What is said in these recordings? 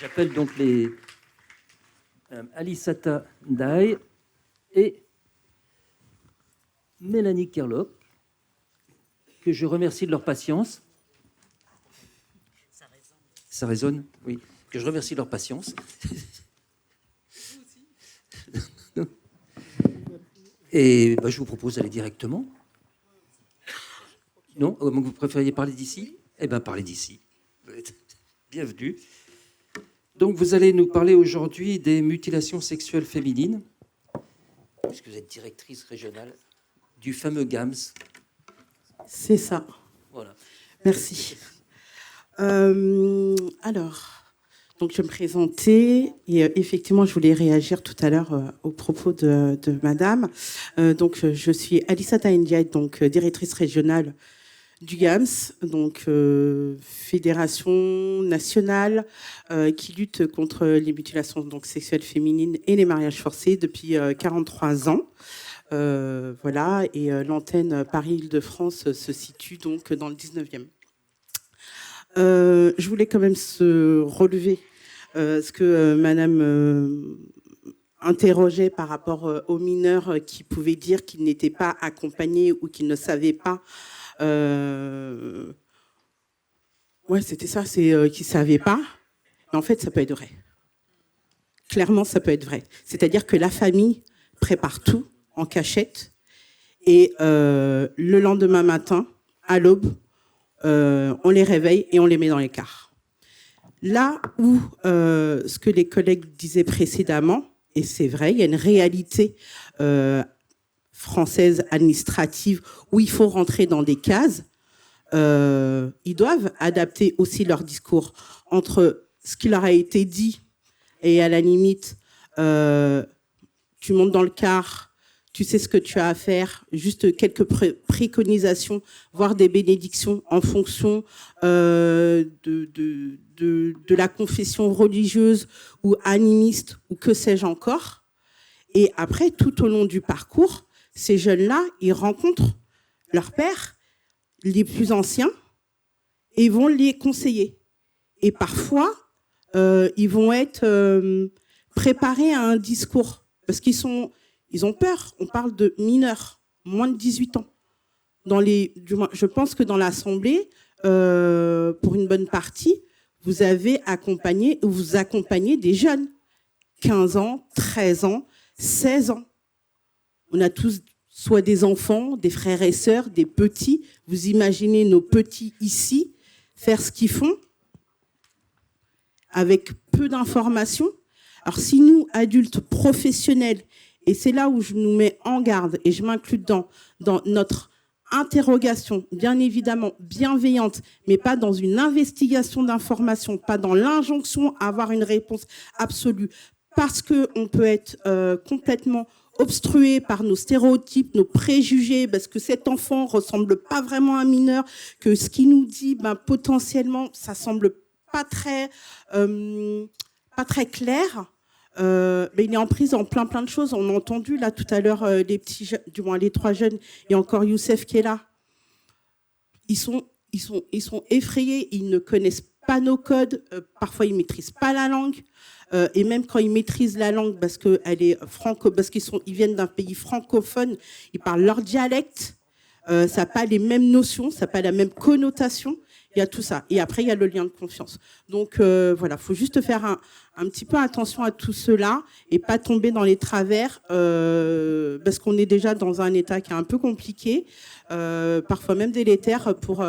J'appelle donc les Alisata Ndaye et Mélanie Kerlock, que je remercie de leur patience. Ça résonne, oui. Que je remercie de leur patience. Et je vous propose d'aller directement. Non, vous préfériez parler d'ici? Eh bien, parlez d'ici. Bienvenue. Donc, vous allez nous parler aujourd'hui des mutilations sexuelles féminines, puisque vous êtes directrice régionale du fameux GAMS. C'est ça. Voilà. Merci. Alors, donc je vais me présenter et effectivement, je voulais réagir tout à l'heure au propos de madame. Donc, je suis Alisata Ndiaye, donc directrice régionale du GAMS, donc fédération nationale qui lutte contre les mutilations donc, sexuelles féminines et les mariages forcés depuis 43 ans. Voilà, et l'antenne Paris-Île-de-France se situe donc dans le 19e. Je voulais quand même se relever ce que madame interrogeait par rapport aux mineurs qui pouvaient dire qu'ils n'étaient pas accompagnés ou qu'ils ne savaient pas. Ouais, c'était ça, c'est qu'ils ne savaient pas. Mais en fait, ça peut être vrai. Clairement, ça peut être vrai. C'est-à-dire que la famille prépare tout en cachette et le lendemain matin, à l'aube, on les réveille et on les met dans les cars. Là où ce que les collègues disaient précédemment, et c'est vrai, il y a une réalité française administrative où il faut rentrer dans des cases, ils doivent adapter aussi leur discours entre ce qui leur a été dit et à la limite, tu montes dans le car, tu sais ce que tu as à faire, juste quelques préconisations, voire des bénédictions en fonction de la confession religieuse ou animiste ou que sais-je encore. Et après, tout au long du parcours, ces jeunes-là, ils rencontrent leurs pères, les plus anciens, et ils vont les conseiller. Et parfois, ils vont être préparés à un discours parce qu'ils ont peur. On parle de mineurs, moins de 18 ans. Je pense que dans l'Assemblée, pour une bonne partie, vous accompagnez des jeunes, 15 ans, 13 ans, 16 ans. On a tous soit des enfants, des frères et sœurs, des petits. Vous imaginez nos petits ici faire ce qu'ils font avec peu d'informations. Alors si nous, adultes professionnels, et c'est là où je nous mets en garde, et je m'inclus dans notre interrogation, bien évidemment bienveillante, mais pas dans une investigation d'informations, pas dans l'injonction à avoir une réponse absolue, parce qu'on peut être complètement obstrué par nos stéréotypes, nos préjugés, parce que cet enfant ressemble pas vraiment à un mineur, que ce qu'il nous dit, potentiellement, ça semble pas très clair. Mais il est en prise en plein de choses. On a entendu là tout à l'heure les trois jeunes et encore Youssef qui est là. Ils sont effrayés. Ils ne connaissent pas nos codes. Parfois ils maîtrisent pas la langue. Et même quand ils maîtrisent la langue parce que ils viennent d'un pays francophone, ils parlent leur dialecte. Ça n'a pas les mêmes notions, ça n'a pas la même connotation. Il y a tout ça. Et après, il y a le lien de confiance. Donc, voilà, il faut juste faire un petit peu attention à tout cela et pas tomber dans les travers parce qu'on est déjà dans un état qui est un peu compliqué, parfois même délétère pour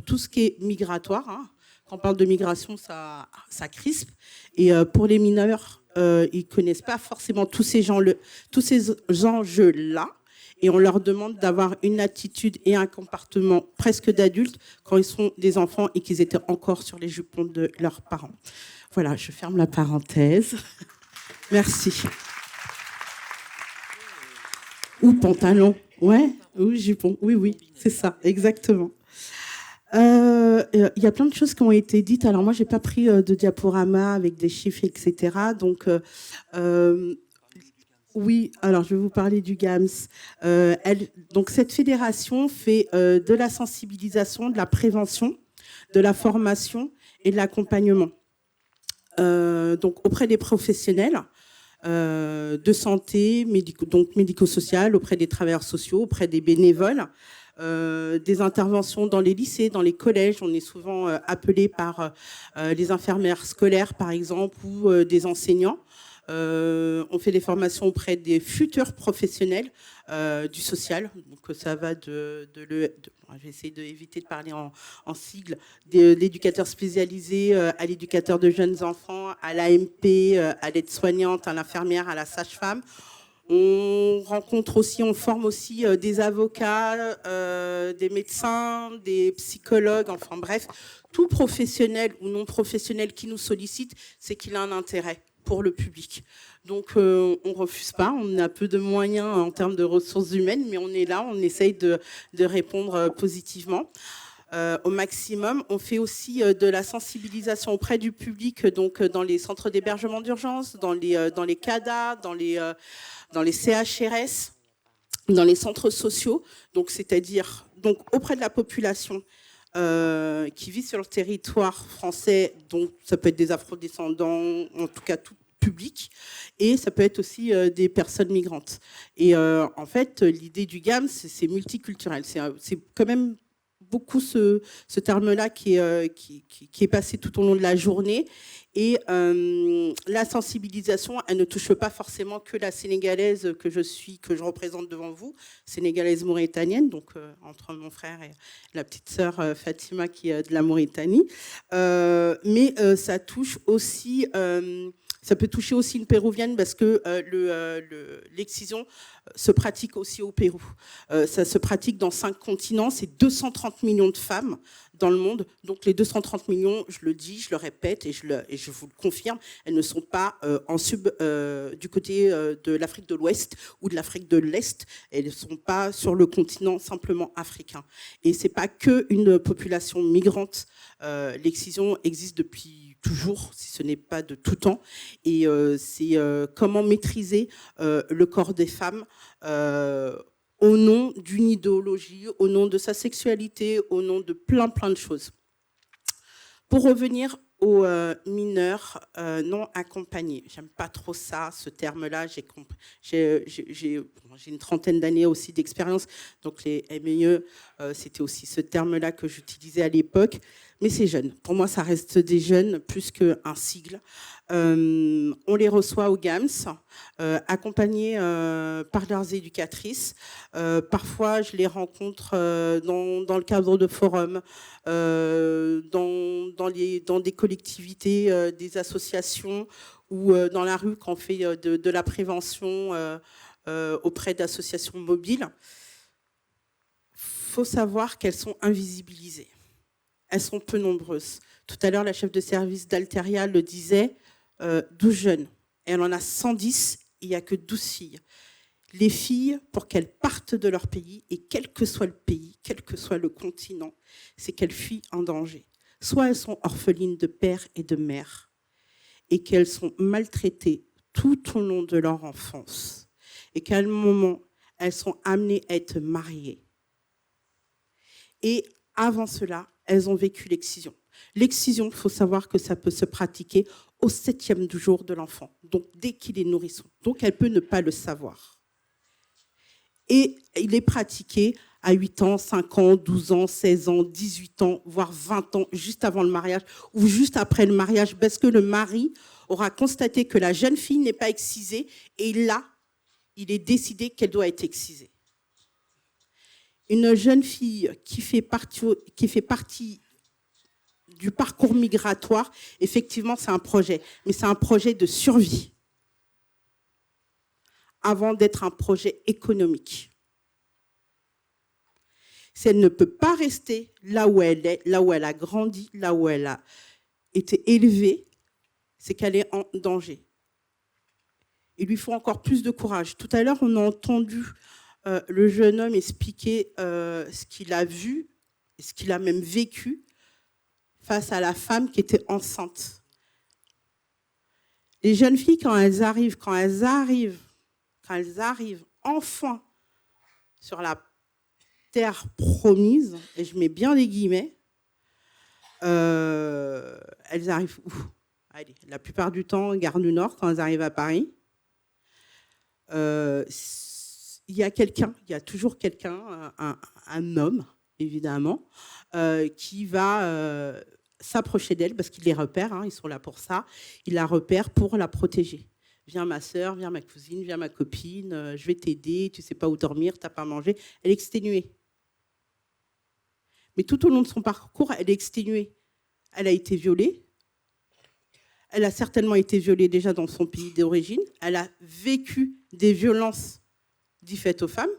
tout ce qui est migratoire. Hein. Quand on parle de migration, ça crispe. Et pour les mineurs, ils connaissent pas forcément tous ces enjeux-là. Et on leur demande d'avoir une attitude et un comportement presque d'adultes quand ils sont des enfants et qu'ils étaient encore sur les jupons de leurs parents. Voilà, je ferme la parenthèse. Merci. Ou pantalon. Ouais, ou jupon. Oui, c'est ça, exactement. Il y a plein de choses qui ont été dites. Alors moi, j'ai pas pris de diaporama avec des chiffres, etc. Donc, oui, alors je vais vous parler du GAMS. Donc cette fédération fait de la sensibilisation, de la prévention, de la formation et de l'accompagnement. donc auprès des professionnels de santé, donc médico-social, auprès des travailleurs sociaux, auprès des bénévoles, des interventions dans les lycées, dans les collèges. On est souvent appelé par les infirmières scolaires, par exemple, ou des enseignants. On fait des formations auprès des futurs professionnels du social. Donc ça va bon, je vais essayer d'éviter de parler en sigle, de l'éducateur spécialisé à l'éducateur de jeunes enfants, à l'AMP, à l'aide-soignante, à l'infirmière, à la sage-femme. On rencontre aussi, on forme aussi des avocats, des médecins, des psychologues, enfin bref, tout professionnel ou non professionnel qui nous sollicite, c'est qu'il a un intérêt pour le public. Donc on ne refuse pas, on a peu de moyens en termes de ressources humaines, mais on est là, on essaye de répondre positivement. Au maximum. On fait aussi de la sensibilisation auprès du public, donc dans les centres d'hébergement d'urgence, dans les CADA, dans les CHRS, dans les centres sociaux, donc c'est-à-dire donc auprès de la population qui vit sur le territoire français, donc ça peut être des afrodescendants, en tout cas tout public, et ça peut être aussi des personnes migrantes. Et en fait, l'idée du GAM, c'est multiculturel. C'est quand même beaucoup ce terme-là qui est passé tout au long de la journée. Et la sensibilisation, elle ne touche pas forcément que la sénégalaise que je représente devant vous, sénégalaise mauritanienne, donc entre mon frère et la petite sœur Fatima qui est de la Mauritanie. Mais ça touche aussi... ça peut toucher aussi une péruvienne parce que l'excision se pratique aussi au Pérou. Ça se pratique dans 5 continents, c'est 230 millions de femmes dans le monde. Donc les 230 millions, je le dis, je le répète et je vous le confirme, elles ne sont pas du côté de l'Afrique de l'Ouest ou de l'Afrique de l'Est. Elles ne sont pas sur le continent simplement africain. Et c'est pas qu'une population migrante. L'excision existe depuis toujours, si ce n'est pas de tout temps. Et c'est comment maîtriser le corps des femmes au nom d'une idéologie, au nom de sa sexualité, au nom de plein de choses. Pour revenir aux mineurs non accompagnés, j'aime pas trop ça, ce terme-là. J'ai une trentaine d'années aussi d'expérience, donc les MIE, c'était aussi ce terme-là que j'utilisais à l'époque. Mais c'est jeune. Pour moi, ça reste des jeunes plus qu'un sigle. On les reçoit au GAMS, accompagnés par leurs éducatrices. Parfois, je les rencontre dans le cadre de forums, dans des collectivités, des associations ou dans la rue quand on fait de la prévention auprès d'associations mobiles. Il faut savoir qu'elles sont invisibilisées. Elles sont peu nombreuses. Tout à l'heure, la chef de service d'Alteria le disait, 12 jeunes. Et elle en a 110, il n'y a que 12 filles. Les filles, pour qu'elles partent de leur pays, et quel que soit le pays, quel que soit le continent, c'est qu'elles fuient un danger. Soit elles sont orphelines de père et de mère, et qu'elles sont maltraitées tout au long de leur enfance, et qu'à un moment, elles sont amenées à être mariées. Et avant cela, elles ont vécu l'excision. L'excision, il faut savoir que ça peut se pratiquer au 7e jour de l'enfant, donc dès qu'il est nourrisson. Donc elle peut ne pas le savoir. Et il est pratiqué à 8 ans, 5 ans, 12 ans, 16 ans, 18 ans, voire 20 ans, juste avant le mariage ou juste après le mariage, parce que le mari aura constaté que la jeune fille n'est pas excisée et là, il est décidé qu'elle doit être excisée. Une jeune fille qui fait partie du parcours migratoire, effectivement, c'est un projet. Mais c'est un projet de survie avant d'être un projet économique. Si elle ne peut pas rester là où elle est, là où elle a grandi, là où elle a été élevée, c'est qu'elle est en danger. Il lui faut encore plus de courage. Tout à l'heure, on a entendu le jeune homme expliquer ce qu'il a vu, et ce qu'il a même vécu face à la femme qui était enceinte. Les jeunes filles, quand elles arrivent enfin sur la terre promise, et je mets bien les guillemets, elles arrivent où ? allez, la plupart du temps, gare du Nord, quand elles arrivent à Paris. Il y a toujours quelqu'un, un homme, évidemment, qui va s'approcher d'elle parce qu'il les repère, hein, ils sont là pour ça. Il la repère pour la protéger. Viens ma sœur, viens ma cousine, viens ma copine, je vais t'aider, tu sais pas où dormir, t'as pas mangé. Elle est exténuée. Mais tout au long de son parcours, elle est exténuée. Elle a été violée. Elle a certainement été violée déjà dans son pays d'origine. Elle a vécu des violences dites faites aux femmes,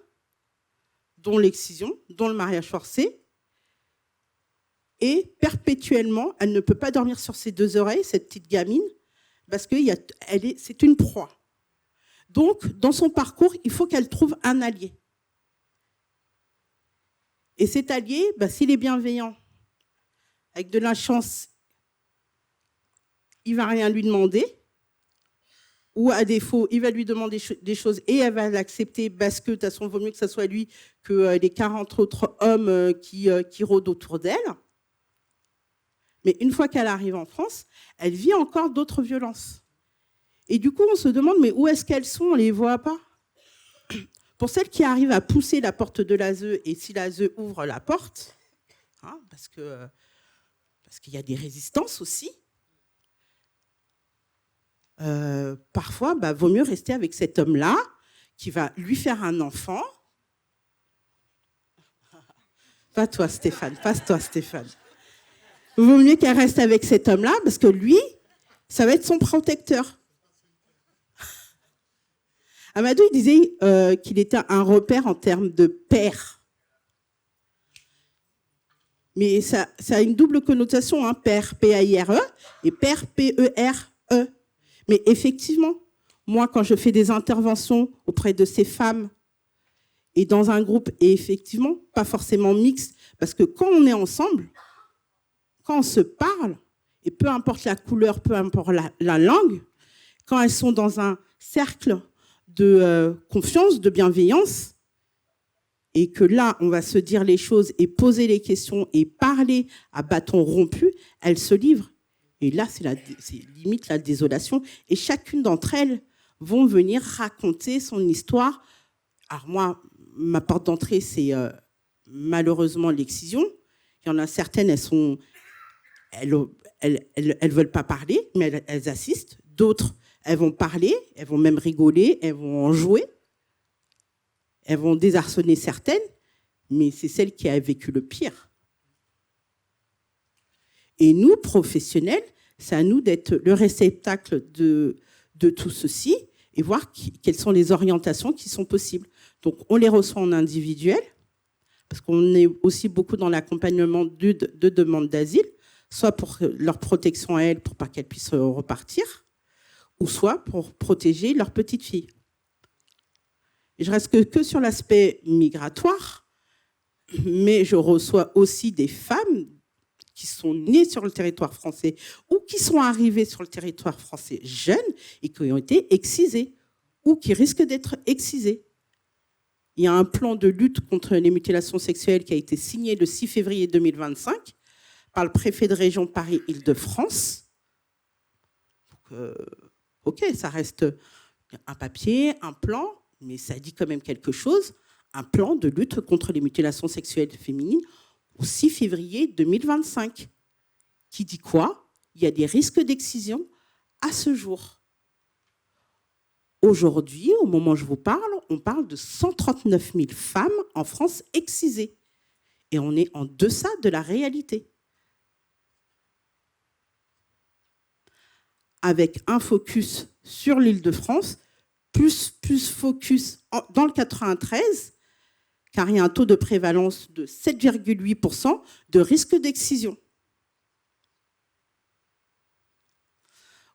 dont l'excision, dont le mariage forcé. Et perpétuellement, elle ne peut pas dormir sur ses deux oreilles, cette petite gamine, parce que c'est une proie. Donc, dans son parcours, il faut qu'elle trouve un allié. Et cet allié, s'il est bienveillant, avec de la chance, il ne va rien lui demander, ou à défaut, il va lui demander des choses et elle va l'accepter parce que de toute façon, il vaut mieux que ce soit lui que les 40 autres hommes qui rôdent autour d'elle. Mais une fois qu'elle arrive en France, elle vit encore d'autres violences. Et du coup, on se demande, mais où est-ce qu'elles sont? On ne les voit pas. Pour celles qui arrivent à pousser la porte de l'ASE, et si l'ASE ouvre la porte, hein, parce qu'il y a des résistances aussi, parfois, vaut mieux rester avec cet homme-là qui va lui faire un enfant. Pas toi, Stéphane, passe-toi, Stéphane. Il vaut mieux qu'elle reste avec cet homme-là parce que lui, ça va être son protecteur. Amadou, il disait qu'il était un repère en termes de père. Mais ça a une double connotation, hein, père, P-A-I-R-E, et père, P-E-R-E. Mais effectivement, moi, quand je fais des interventions auprès de ces femmes et dans un groupe, et effectivement, pas forcément mixte, parce que quand on est ensemble, quand on se parle, et peu importe la couleur, peu importe la langue, quand elles sont dans un cercle de confiance, de bienveillance, et que là, on va se dire les choses et poser les questions et parler à bâton rompu, elles se livrent. Et là, c'est limite la désolation. Et chacune d'entre elles vont venir raconter son histoire. Alors moi, ma porte d'entrée, c'est malheureusement l'excision. Il y en a certaines, elles veulent pas parler, mais elles assistent. D'autres, elles vont parler, elles vont même rigoler, elles vont en jouer. Elles vont désarçonner certaines, mais c'est celle qui a vécu le pire. Et nous, professionnels, c'est à nous d'être le réceptacle de tout ceci et voir quelles sont les orientations qui sont possibles. Donc, on les reçoit en individuel, parce qu'on est aussi beaucoup dans l'accompagnement de demandes d'asile, soit pour leur protection à elles, pour pas qu'elles puissent repartir, ou soit pour protéger leur petite fille. Et je reste que sur l'aspect migratoire, mais je reçois aussi des femmes qui sont nées sur le territoire français ou qui sont arrivées sur le territoire français jeunes et qui ont été excisées ou qui risquent d'être excisées. Il y a un plan de lutte contre les mutilations sexuelles qui a été signé le 6 février 2025 par le préfet de région Paris-Île-de-France. Ok, ça reste un papier, un plan, mais ça dit quand même quelque chose. Un plan de lutte contre les mutilations sexuelles féminines au 6 février 2025. Qui dit quoi? Il y a des risques d'excision à ce jour. Aujourd'hui, au moment où je vous parle, on parle de 139 000 femmes en France excisées. Et on est en deçà de la réalité. Avec un focus sur l'Île-de-France, plus focus dans le 93, car il y a un taux de prévalence de 7,8% de risque d'excision.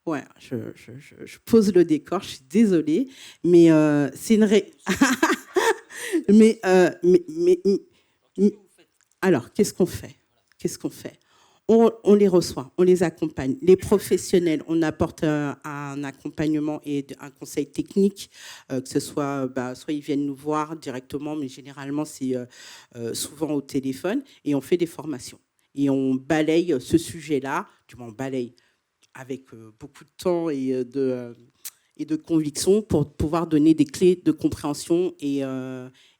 Ouais, je pose le décor, je suis désolée, mais c'est une alors, qu'est-ce qu'on fait? On les reçoit, on les accompagne. Les professionnels, on apporte un accompagnement et un conseil technique, que ce soit, soit ils viennent nous voir directement, mais généralement, c'est souvent au téléphone, et on fait des formations. Et on balaye ce sujet-là, on balaye. avec beaucoup de temps et de conviction pour pouvoir donner des clés de compréhension et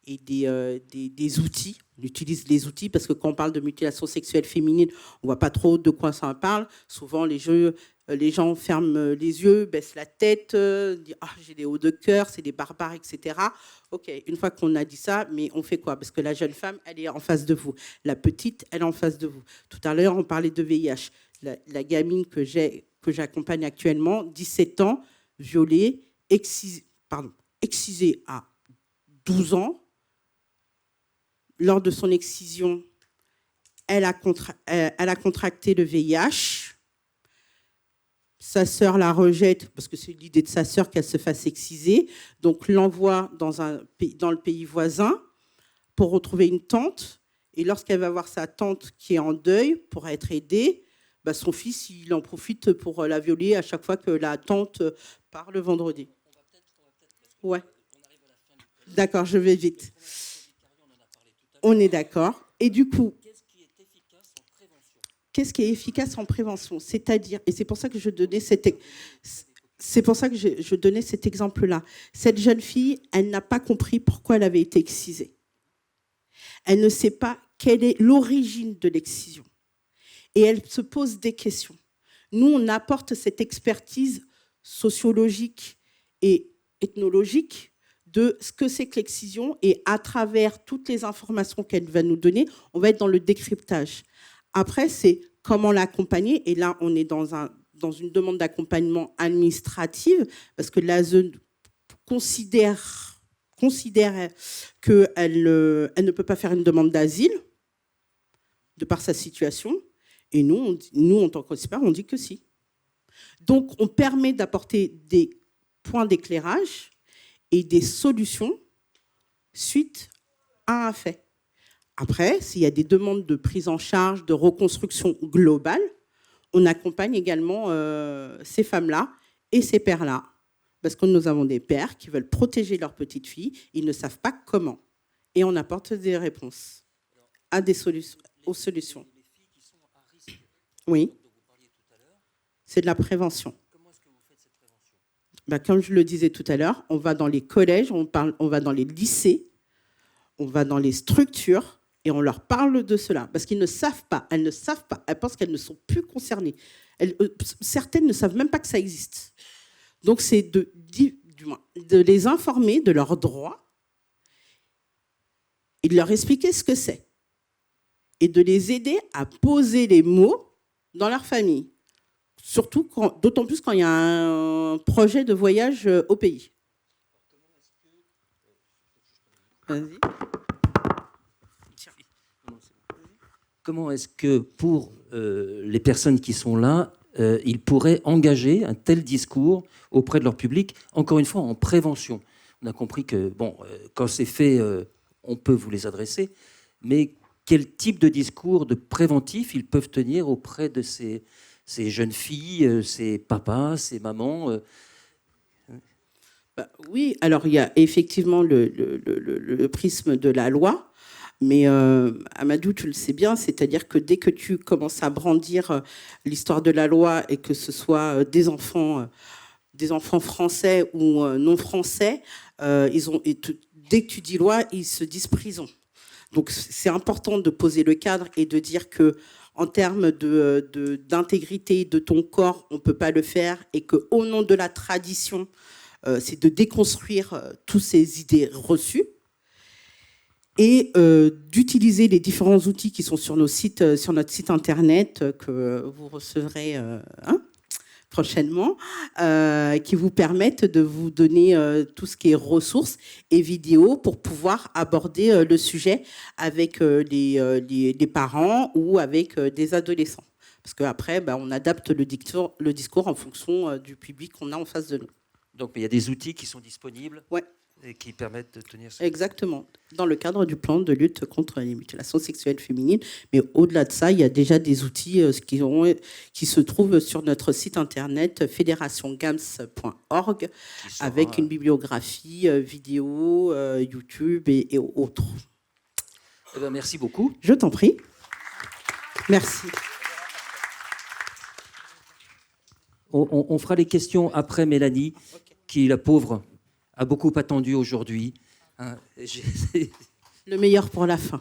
des outils. On utilise les outils parce que quand on parle de mutilation sexuelle féminine, on ne voit pas trop de quoi ça parle. Souvent, les gens ferment les yeux, baissent la tête, disent « Ah, j'ai des hauts de cœur, c'est des barbares, etc. » Ok, une fois qu'on a dit ça, mais on fait quoi? Parce que la jeune femme, elle est en face de vous. La petite, elle est en face de vous. Tout à l'heure, on parlait de VIH. La gamine que j'accompagne actuellement, 17 ans, violée, excisée à 12 ans. Lors de son excision, elle a contracté le VIH. Sa sœur la rejette, parce que c'est l'idée de sa sœur qu'elle se fasse exciser. Donc, l'envoie dans le pays voisin pour retrouver une tante. Et lorsqu'elle va voir sa tante qui est en deuil pour être aidée, son fils, il en profite pour la violer à chaque fois que la tante part le vendredi. Ouais. D'accord, je vais vite. On est d'accord. Et du coup, qu'est-ce qui est efficace en prévention? C'est-à-dire, et c'est pour ça que je donnais cet exemple-là. Cette jeune fille, elle n'a pas compris pourquoi elle avait été excisée. Elle ne sait pas quelle est l'origine de l'excision. Et elle se pose des questions. Nous, on apporte cette expertise sociologique et ethnologique de ce que c'est que l'excision, et à travers toutes les informations qu'elle va nous donner, on va être dans le décryptage. Après, c'est comment l'accompagner, et là, on est dans une demande d'accompagnement administrative, parce que l'ASE considère qu'elle ne peut pas faire une demande d'asile, de par sa situation, et nous, en tant qu'experts, on dit que si. Donc, on permet d'apporter des points d'éclairage et des solutions suite à un fait. Après, s'il y a des demandes de prise en charge, de reconstruction globale, on accompagne également ces femmes-là et ces pères-là. Parce que nous avons des pères qui veulent protéger leur petite fille, ils ne savent pas comment. Et on apporte des réponses à des solutions, aux solutions. Les filles qui sont à risque, Oui, dont vous parliez tout à l'heure, c'est de la prévention. comment est-ce que vous faites cette prévention? Comme je le disais tout à l'heure, on va dans les collèges, on va dans les lycées, on va dans les structures et on leur parle de cela. Parce qu'ils ne savent pas, elles ne savent pas, elles pensent qu'elles ne sont plus concernées. Certaines ne savent même pas que ça existe. Donc c'est de les informer de leurs droits et de leur expliquer ce que c'est. Et de les aider à poser les mots dans leur famille. Surtout, d'autant plus quand il y a un projet de voyage au pays. Vas-y. Comment est-ce que, pour les personnes qui sont là, ils pourraient engager un tel discours auprès de leur public, encore une fois, en prévention? On a compris que, quand c'est fait, on peut vous les adresser, mais quel type de discours de préventif ils peuvent tenir auprès de ces jeunes filles, ces papas, ces mamans? Oui, alors il y a effectivement le prisme de la loi, mais Amadou, tu le sais bien, c'est-à-dire que dès que tu commences à brandir l'histoire de la loi et que ce soit des enfants français ou non français, dès que tu dis loi, ils se disent prison. Donc c'est important de poser le cadre et de dire que en termes d'intégrité de ton corps, on ne peut pas le faire, et qu'au nom de la tradition, c'est de déconstruire toutes ces idées reçues et d'utiliser les différents outils qui sont sur notre site internet que vous recevrez prochainement, qui vous permettent de vous donner tout ce qui est ressources et vidéos pour pouvoir aborder le sujet avec les parents ou avec des adolescents. Parce qu'après, on adapte le discours en fonction du public qu'on a en face de nous. Donc, il y a des outils qui sont disponibles, ouais, et qui permettent de tenir ça. Exactement. Dans le cadre du plan de lutte contre les mutilations sexuelles féminines. Mais au-delà de ça, il y a déjà des outils qui se trouvent sur notre site internet fédérationgams.org avec une bibliographie vidéo, YouTube et autres. Eh bien, merci beaucoup. Je t'en prie. Merci. on fera les questions après Mélanie, qui, la pauvre, a beaucoup attendu aujourd'hui. Hein, le meilleur pour la fin.